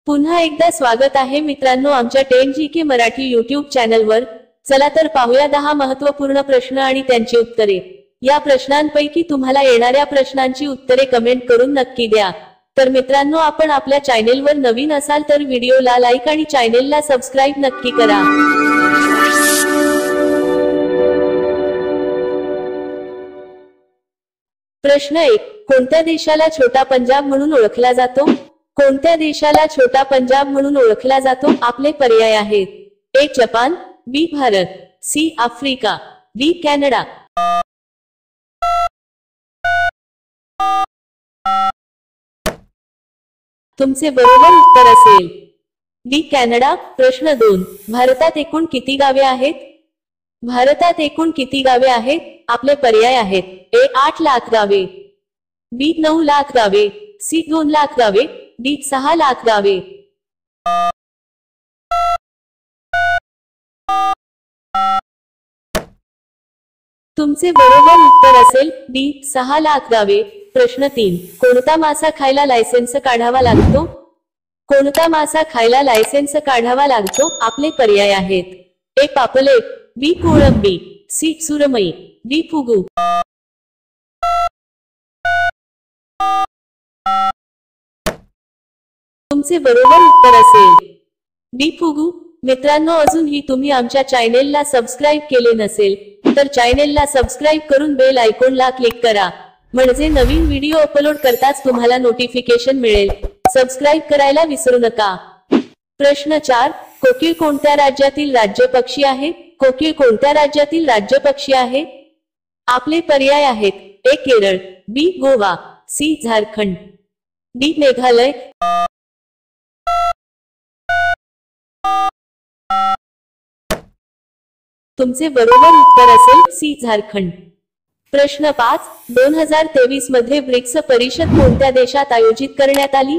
पुन्हा एकदा स्वागत आहे मित्रांनो आमच्या 10GK मराठी YouTube चॅनलवर। चला तर पाहूया 10 महत्त्वपूर्ण प्रश्न आणि त्यांची उत्तरे। या प्रश्नांपैकी तुम्हाला येणाऱ्या प्रश्नांची उत्तरे कमेंट करून नक्की द्या। तर मित्रांनो आपण आपल्या चॅनलवर नवीन असाल तर व्हिडिओला लाईक आणि चॅनलला सबस्क्राइब नक्की करा। प्रश्न 1, कोणत्या देशाला छोटा पंजाब म्हणून ओळखला जातो? कोणत्या देशाला छोटा पंजाब म्हणून ओळखला जातो? आपले पर्याय आहेत: A Japan, B Bharat, C Africa, D Canada. तुमचे बरोबर उत्तर असेल डी कॅनडा। प्रश्न 2, भारतात एकूण किती गावे आहेत? भारतात एकूण किती गावे आहेत? आपले पर्याय आहेत: ए 8 लाख गावे, बी 9 लाख गावे, सी 2 लाख गावे, डी 6 लाख गावे। तुमचे बरोबर उत्तर असेल डी 6 लाख गावे। प्रश्न 3, कोणता मासा खायला लायसेन्स काढावा लागतो? कोणता मासा खायला लायसेन्स काढावा लागतो? आपले पर्याय आहेत: ए पापलेट, बी कोळंबी, सी सुरमई, डी फुगू। तुमचे बरोबर उत्तर असेल डी फुगू। मित्रांनो अजूनही तुम्ही आमच्या चॅनलला सबस्क्राइब केले नसेल तर चॅनलला सबस्क्राइब करून बेल आयकॉनला क्लिक करा, म्हणजे नवीन व्हिडिओ अपलोड करताच तुम्हाला नोटिफिकेशन मिळेल। सबस्क्राइब करायला विसरू नका। प्रश्न 4, कोकीळ कोणत्या राज्यातील राज्य पक्षी आहे? कोकीळ कोणत्या राज्यातील राज्य पक्षी आहे? आपले पर्याय आहेत: ए केरळ, बी गोवा, सी झारखंड, डी मेघालय। तुमचे बरोबर उत्तर असेल सी झारखंड। प्रश्न 5, 2023 मध्ये ब्रिक्स परिषद कोणत्या देशात आयोजित करण्यात आली?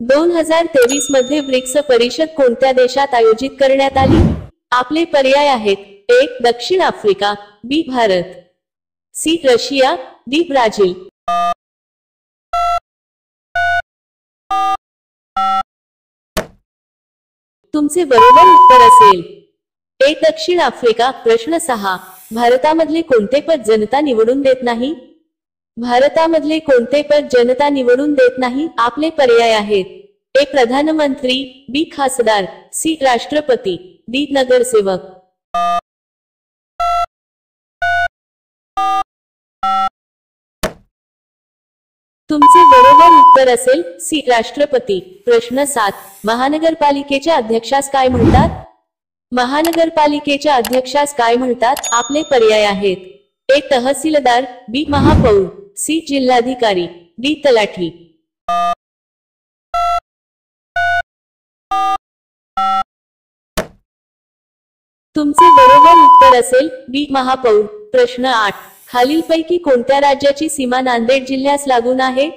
2023 मध्ये ब्रिक्स परिषद कोणत्या देशात आयोजित करण्यात आली? आपले पर्याय आहेत: ए दक्षिण Africa, B Bharat, C Russia, D Brazil. तुमचे बरोबर उत्तर असेल ए दक्षिण आफ्रिका। प्रश्न 6, भारतामधले कोणते पद जनता निवडून देत नाही? भारतामधले कोणते पद जनता निवडून देत नाही? आपले पर्याय आहेत: ए प्रधानमंत्री, बी खासदार, सी राष्ट्रपती, डी नगरसेवक। तुमचे बरोबर उत्तर असेल सी राष्ट्रपती। प्रश्न 7, महानगरपालिकेच्या अध्यक्षास काय म्हणतात? महानगरपालिकेच्या अध्यक्षास काय म्हणतात? आपले पर्याय आहेत: ए तहसीलदार, बी महापौर, सी जिल्हाधिकारी, डी तलाठी। तुमचे बरोबर उत्तर असेल बी महापौर। प्रश्न 8, खालीलपैकी कोणत्या राज्याची सीमा नांदेड जिल्ह्यास लागून आहे?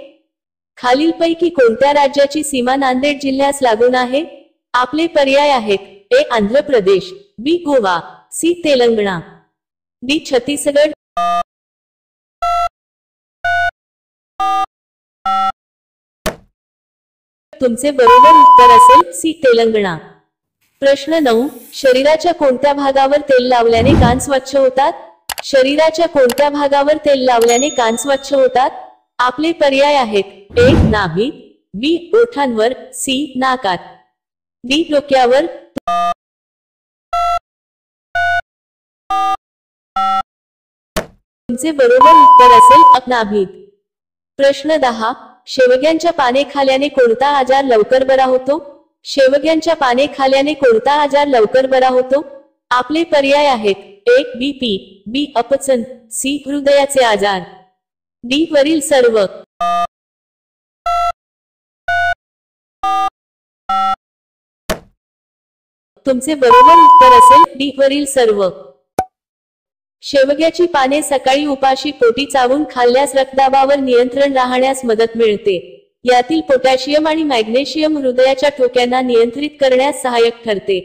खालीलपैकी कोणत्या राज्याची सीमा नांदेड जिल्ह्यास लागून आहे? आपले पर्याय आहेत: ए आंध्र प्रदेश, बी गोवा, सी तेलंगणा, डी छत्तीसगड। तुमचे बरोबर उत्तर असेल सी तेलंगणा। प्रश्न 9, शरीराच्या कोणत्या भागावर तेल लावल्याने कान स्वच्छ होतात? शरीराच्या कोणत्या भागावर तेल लावल्याने कान स्वच्छ होतात? आपले पर्याय आहेत: ए नाभी, बी ओठांवर, सी नाकात, डी डोक्यावर। तुमचे बरोबर उत्तर असेल नाभीत। प्रश्न 10, शेवग्यांच्या पाने खाल्याने कोणता आजार लवकर बरा होतो? शेवग्यांच्या पाने खाल्याने कोणता आजार लवकर बरा होतो? आपले पर्याय आहेत: ए बीपी, बी अपचन, सी हृदयाचे आजार, डी वरील सर्व। तुमचे बरोबर उत्तर असेल डी वरील सर्व। शेवग्याची पाने सकाळी उपाशी पोटी चावून खाल्ल्यास रक्तदाबावर नियंत्रण राहण्यास मदत मिळते। यातील पोटॅशियम आणि मॅग्नेशियम हृदयाच्या ठोक्यांना नियंत्रित करण्यास सहाय्यक ठरते,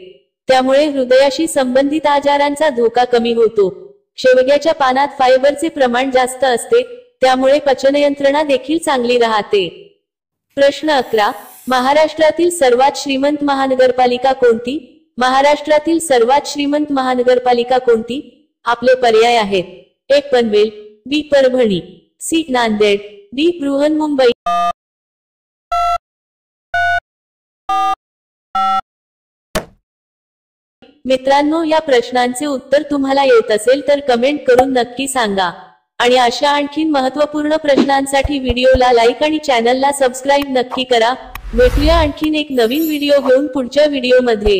त्यामुळे हृदयाशी संबंधित आजारांचा धोका कमी होतो। शेवग्याच्या पानात फायबरचे प्रमाण जास्त असते, त्यामुळे पचनयंत्रणा देखील चांगली राहते। प्रश्न 11, महाराष्ट्रातील सर्वात श्रीमंत महानगरपालिका कोणती? महाराष्ट्रातील सर्वात श्रीमंत महानगरपालिका कोणती? आपले पर्याय आहेत: ए पनवेल, बी परभणी, सी नांदेड, डी बृहन्मुंबई. मित्रांनो, या प्रश्नांचे उत्तर तुम्हाला येत असेल तर कमेंट करून नक्की सांगा. आणि अशा आणखीन महत्त्वपूर्ण प्रश्नांसाठी व्हिडिओला लाईक आणि चॅनलला सबस्क्राईब नक्की करा. भेटूया आणखीन एक नवीन व्हिडिओ घेऊन पुढच्या व्हिडिओमध्ये.